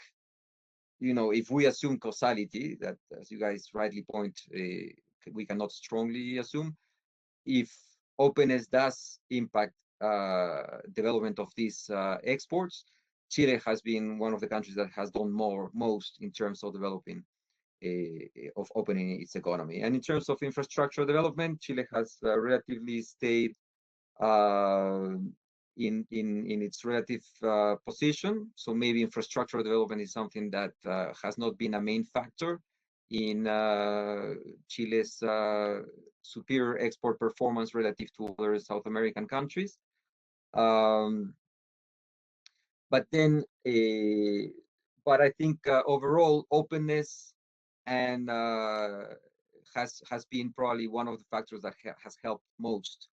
you know, if we assume causality, that as you guys rightly point, we cannot strongly assume, if openness does impact development of these exports, Chile has been one of the countries that has done most in terms of developing, of opening its economy. And in terms of infrastructure development, Chile has relatively stayed in its relative position. So maybe infrastructural development is something that has not been a main factor in Chile's superior export performance relative to other South American countries. But I think overall openness and has been probably one of the factors that has helped most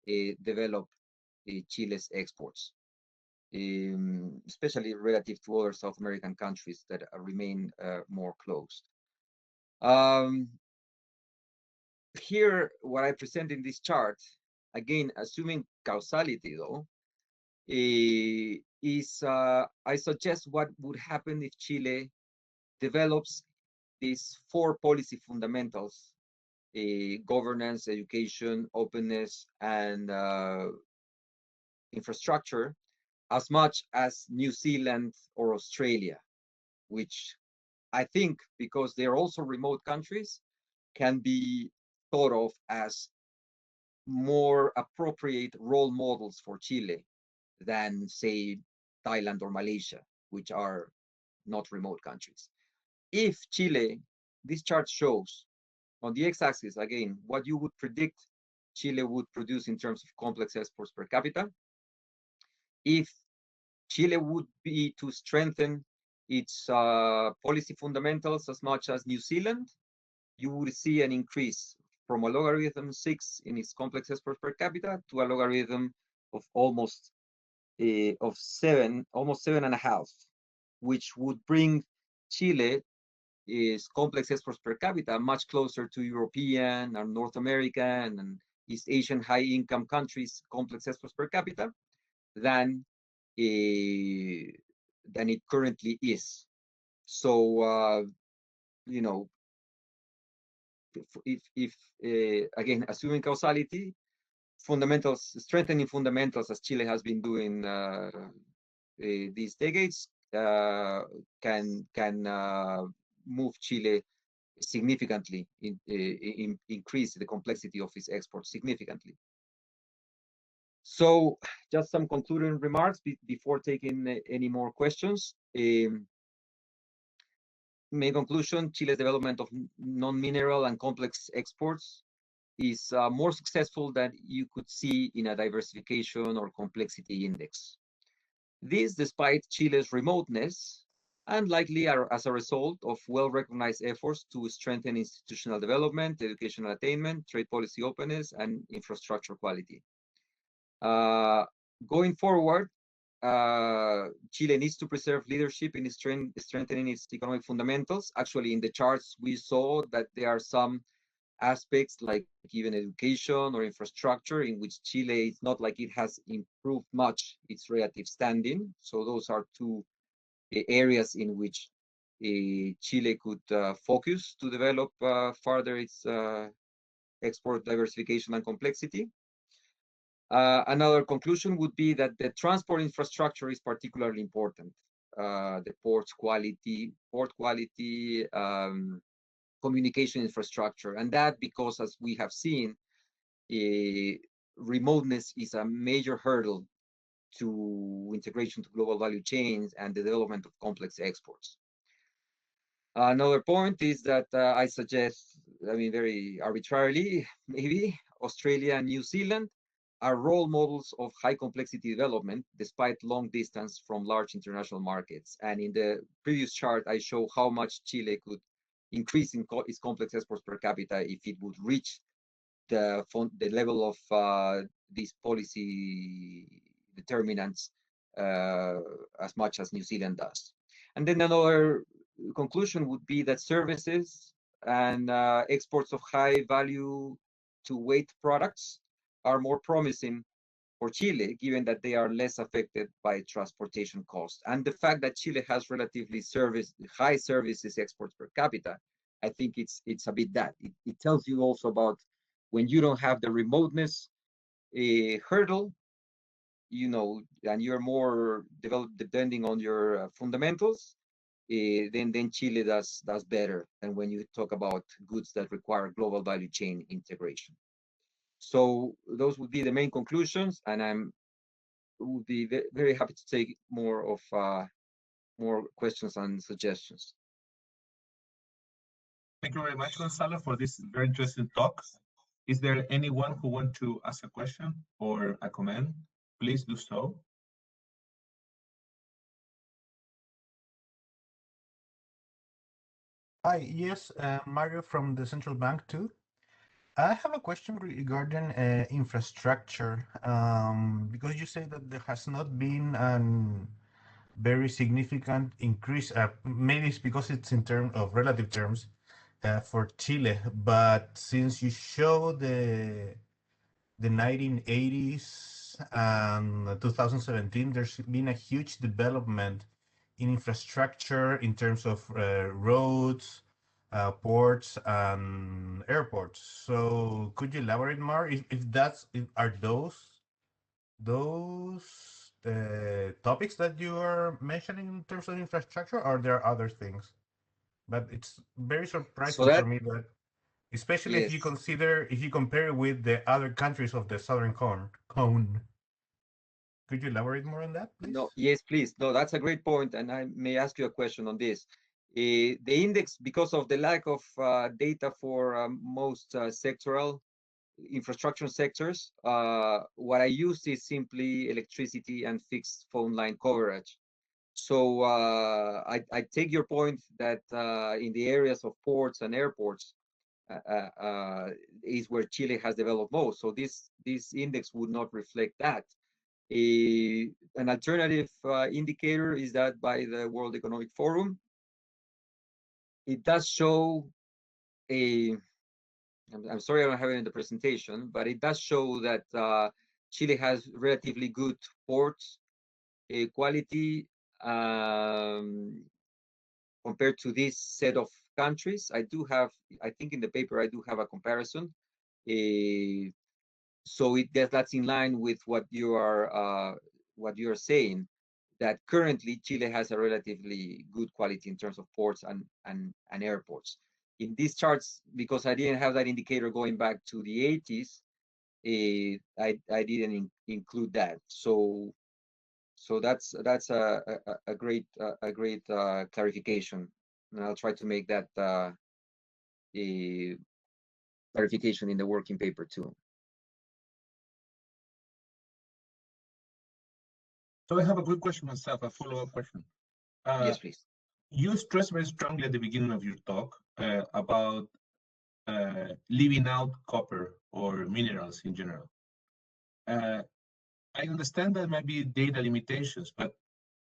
develop Chile's exports, especially relative to other South American countries that remain more closed. Here, what I present in this chart, again, assuming causality though, is I suggest what would happen if Chile develops these 4 policy fundamentals: governance, education, openness, and infrastructure, as much as New Zealand or Australia, which I think, because they're also remote countries, can be thought of as more appropriate role models for Chile than, say, Thailand or Malaysia, which are not remote countries. If Chile, this chart shows on the x-axis, again, what you would predict Chile would produce in terms of complex exports per capita. If Chile would be to strengthen its policy fundamentals as much as New Zealand, you would see an increase from a logarithm 6 in its complex exports per capita to a logarithm of almost 7, almost 7.5, which would bring Chile is complex exports per capita much closer to European and North American and East Asian high-income countries' complex exports per capita than it currently is. So, you know, if again, assuming causality, fundamentals, strengthening fundamentals as Chile has been doing these decades can move Chile significantly, increase the complexity of its exports significantly. So just some concluding remarks before taking any more questions. Main conclusion: Chile's development of non-mineral and complex exports is more successful than you could see in a diversification or complexity index. This despite Chile's remoteness and likely as a result of well-recognized efforts to strengthen institutional development, educational attainment, trade policy openness, and infrastructure quality. Going forward, Chile needs to preserve leadership in strengthening its economic fundamentals. Actually, in the charts, we saw that there are some aspects like even education or infrastructure in which Chile, it's not like it has improved much its relative standing. So those are two areas in which Chile could focus to develop further its export diversification and complexity. Another conclusion would be that the transport infrastructure is particularly important. The port quality, communication infrastructure, and that because, as we have seen, remoteness is a major hurdle to integration to global value chains and the development of complex exports. Another point is that I suggest, I mean, very arbitrarily, maybe Australia and New Zealand are role models of high complexity development despite long distance from large international markets. And in the previous chart, I show how much Chile could increase in its complex exports per capita if it would reach the level of these policy determinants as much as New Zealand does. And then another conclusion would be that services and exports of high value to weight products are more promising for Chile, given that they are less affected by transportation costs. And the fact that Chile has relatively high services exports per capita, I think it's a bit that. It tells you also about when you don't have the remoteness hurdle, you know, and you're more developed depending on your fundamentals, then Chile does better than when you talk about goods that require global value chain integration. So those would be the main conclusions, and I would be very happy to take more questions and suggestions. Thank you very much, Gonzalo, for this very interesting talk. Is there anyone who wants to ask a question or a comment? Please do so. Hi, yes, Mario from the Central Bank too. I have a question regarding infrastructure, because you say that there has not been a very significant increase. Maybe it's because it's in terms of relative terms for Chile, but since you show the 1980s and 2017, there's been a huge development in infrastructure in terms of roads, ports, and airports. So could you elaborate more? Are those topics that you are mentioning in terms of infrastructure, or there are other things? But it's very surprising for me that, especially if you compare it with the other countries of the Southern Cone. Could you elaborate more on that, please? No, yes, please. No, that's a great point, and I may ask you a question on this. The index, because of the lack of data for most sectoral infrastructure sectors, what I use is simply electricity and fixed phone line coverage. So I take your point that in the areas of ports and airports is where Chile has developed most. So this index would not reflect that. An alternative indicator is that by the World Economic Forum. It does show I'm sorry I don't have it in the presentation, but it does show that Chile has relatively good ports quality compared to this set of countries. I think in the paper I do have a comparison. So that's in line with what you are saying, that currently Chile has a relatively good quality in terms of ports and airports. In these charts, because I didn't have that indicator going back to the 80s, I didn't include that. So that's a great clarification, and I'll try to make that a clarification in the working paper too. So I have a quick question myself, a follow-up question. Yes, please. You stressed very strongly at the beginning of your talk about leaving out copper or minerals in general. I understand that might be data limitations, but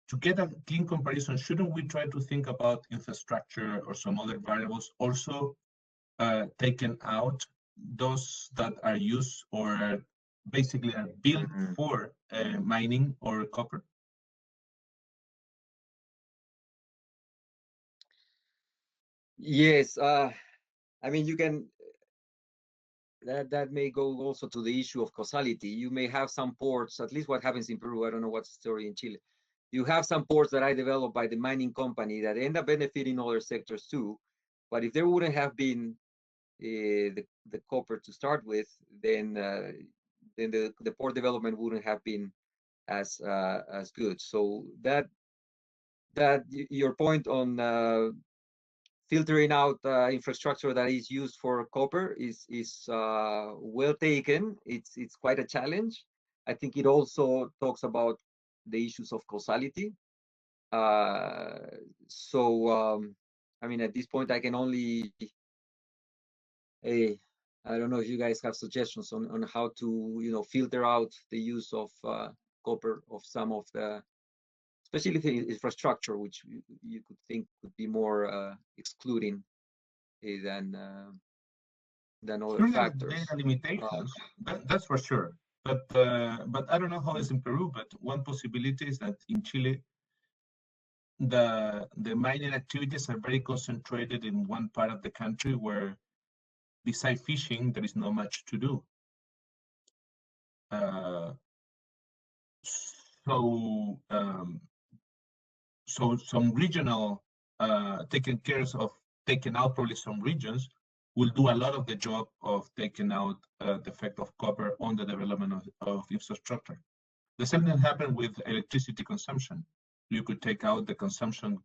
to get a clean comparison, shouldn't we try to think about infrastructure or some other variables also taken out, those that are used or basically are built for mining or copper? Yes, I mean, you can, that may go also to the issue of causality. You may have some ports, at least what happens in Peru, I don't know what's the story in Chile. You have some ports that are developed by the mining company that end up benefiting other sectors too. But if there wouldn't have been the copper to start with, then the port development wouldn't have been as good. So that your point on filtering out infrastructure that is used for copper is well taken. It's quite a challenge. I think it also talks about the issues of causality. I mean, at this point, I can only, I don't know if you guys have suggestions on how to, filter out the use of copper of some of the, especially the infrastructure, which you could think could be more excluding than other Surely factors. data limitations, that's for sure. But I don't know how it's in Peru, but one possibility is that in Chile, the mining activities are very concentrated in one part of the country where, besides fishing, there is not much to do. So some regional taking out probably some regions will do a lot of the job of taking out the effect of copper on the development of infrastructure. The same thing happened with electricity consumption. You could take out the consumption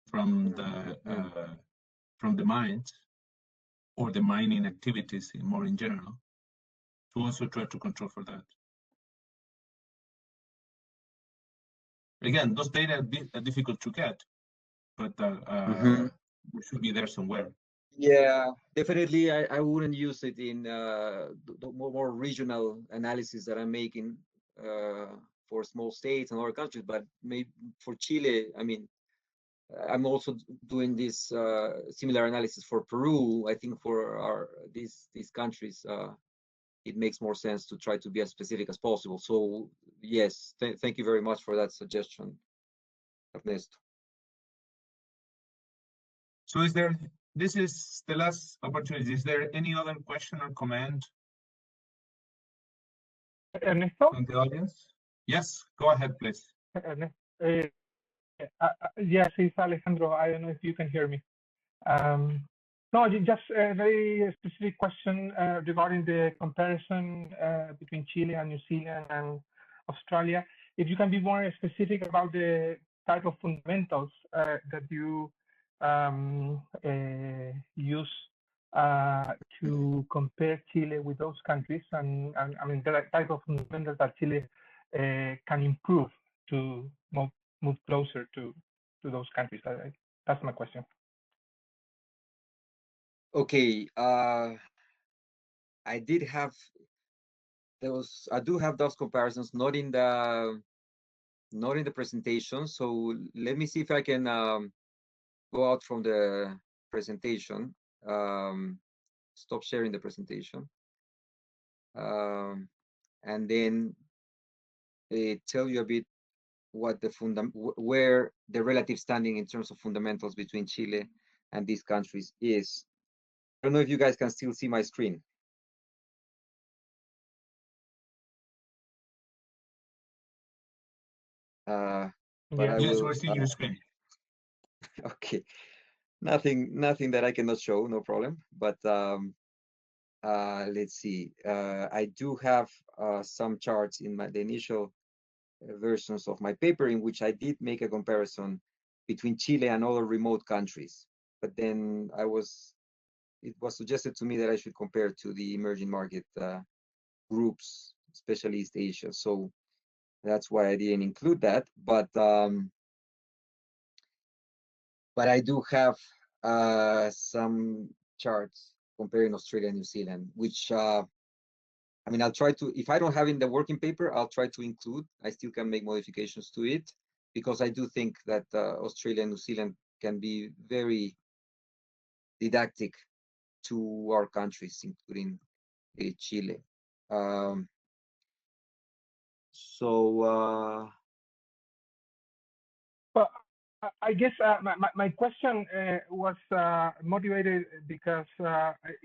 from the mines or the mining activities more in general to also try to control for that. Again, those data are difficult to get, but we should be there somewhere. Yeah, definitely. I wouldn't use it in the more regional analysis that I'm making for small states and other countries, but maybe for Chile, I mean, I'm also doing this similar analysis for Peru. I think for these countries, it makes more sense to try to be as specific as possible. So yes, thank you very much for that suggestion, Ernesto. So this is the last opportunity. Is there any other question or comment Ernesto? from the audience? Yes, go ahead, please. Yes, it's Alejandro. I don't know if you can hear me. No, just a very specific question regarding the comparison between Chile and New Zealand and Australia. If you can be more specific about the type of fundamentals that you use to compare Chile with those countries, and I mean the type of fundamentals that Chile can improve to move closer to those countries. That's my question. Okay, I do have those comparisons, not in the presentation. So let me see if I can go out from the presentation, stop sharing the presentation, and then tell you a bit what where the relative standing in terms of fundamentals between Chile and these countries is. I don't know if you guys can still see my screen. But yes, we're seeing your screen. Okay, nothing that I cannot show, no problem. But let's see. I do have some charts in the initial versions of my paper in which I did make a comparison between Chile and other remote countries. But then it was suggested to me that I should compare to the emerging market groups, especially East Asia. So that's why I didn't include that. But but I do have some charts comparing Australia and New Zealand, which I mean, I'll try to, if I don't have in the working paper, I'll try to include. I still can make modifications to it because I do think that Australia and New Zealand can be very didactic to our countries, including Chile. But I guess my question was motivated because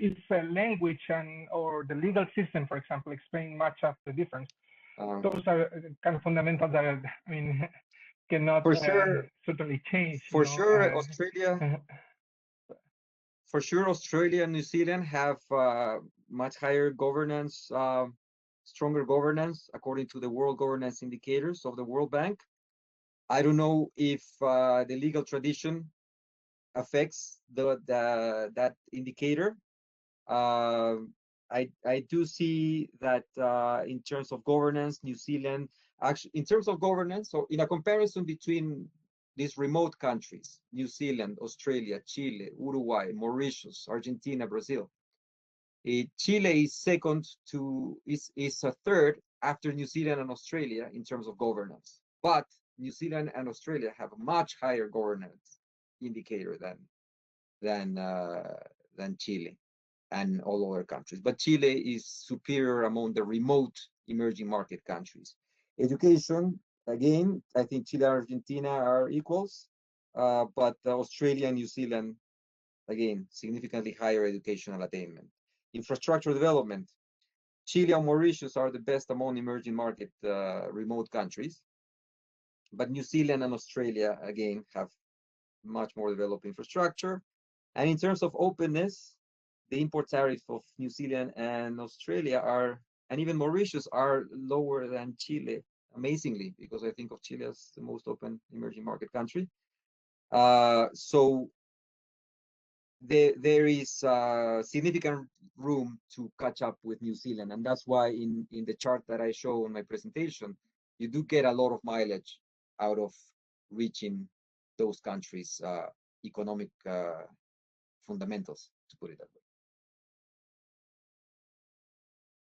if language and or the legal system, for example, explain much of the difference. Those are kind of fundamental that I mean cannot for sure, certainly change. For sure, Australia. For sure, Australia and New Zealand have much higher governance, stronger governance, according to the World Governance Indicators of the World Bank. I don't know if the legal tradition affects that indicator. I do see that in terms of governance, New Zealand, actually, in terms of governance, so in a comparison between these remote countries, New Zealand, Australia, Chile, Uruguay, Mauritius, Argentina, Brazil, Chile is second to, is a third after New Zealand and Australia in terms of governance. But New Zealand and Australia have a much higher governance indicator than Chile and all other countries. But Chile is superior among the remote emerging market countries. Education, again, I think Chile and Argentina are equals, but Australia and New Zealand, again, significantly higher educational attainment. Infrastructure development, Chile and Mauritius are the best among emerging market remote countries, but New Zealand and Australia, again, have much more developed infrastructure. And in terms of openness, the import tariff of New Zealand and Australia are, and even Mauritius, are lower than Chile, amazingly, because I think of Chile as the most open emerging market country. So there is significant room to catch up with New Zealand. And that's why in the chart that I show in my presentation, you do get a lot of mileage out of reaching those countries' economic fundamentals, to put it that way.